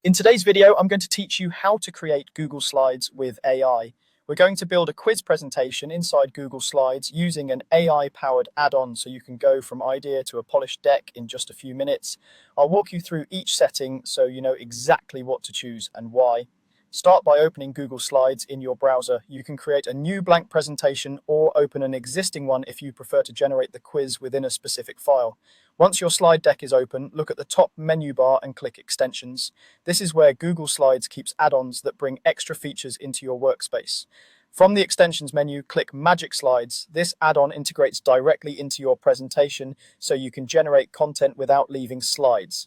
In today's video, I'm going to teach you how to create Google Slides with AI. We're going to build a quiz presentation inside Google Slides using an AI-powered add-on so you can go from idea to a polished deck in just a few minutes. I'll walk you through each setting so you know exactly what to choose and why. Start by opening Google Slides in your browser. You can create a new blank presentation or open an existing one if you prefer to generate the quiz within a specific file. Once your slide deck is open, look at the top menu bar and click Extensions. This is where Google Slides keeps add-ons that bring extra features into your workspace. From the Extensions menu, click Magic Slides. This add-on integrates directly into your presentation so you can generate content without leaving slides.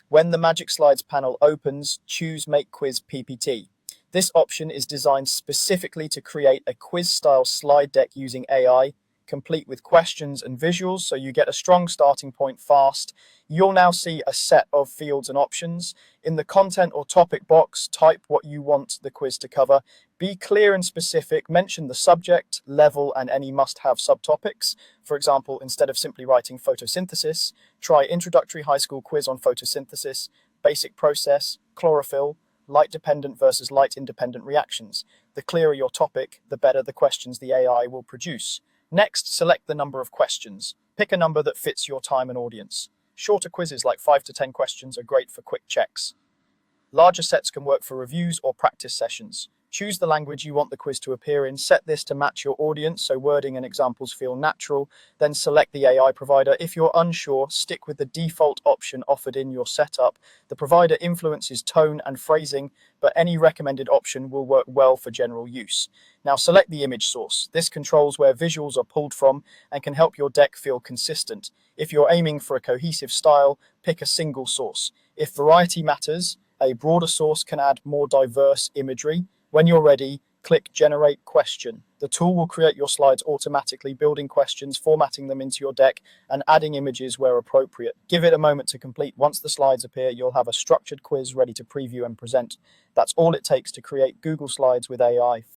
When the Magic Slides panel opens, choose Make Quiz PPT. This option is designed specifically to create a quiz-style slide deck using AI, complete with questions and visuals, so you get a strong starting point fast. You'll now see a set of fields and options. In the content or topic box, type what you want the quiz to cover. Be clear and specific, mention the subject, level, and any must-have subtopics. For example, instead of simply writing photosynthesis, try introductory high school quiz on photosynthesis, basic process, chlorophyll, light-dependent versus light-independent reactions. The clearer your topic, the better the questions the AI will produce. Next, select the number of questions. Pick a number that fits your time and audience. Shorter quizzes like 5 to 10 questions are great for quick checks. Larger sets can work for reviews or practice sessions. Choose the language you want the quiz to appear in. Set this to match your audience so wording and examples feel natural. Then select the AI provider. If you're unsure, stick with the default option offered in your setup. The provider influences tone and phrasing, but any recommended option will work well for general use. Now select the image source. This controls where visuals are pulled from and can help your deck feel consistent. If you're aiming for a cohesive style, pick a single source. If variety matters, a broader source can add more diverse imagery. When you're ready, click Generate Question. The tool will create your slides automatically, building questions, formatting them into your deck, and adding images where appropriate. Give it a moment to complete. Once the slides appear, you'll have a structured quiz ready to preview and present. That's all it takes to create Google Slides with AI.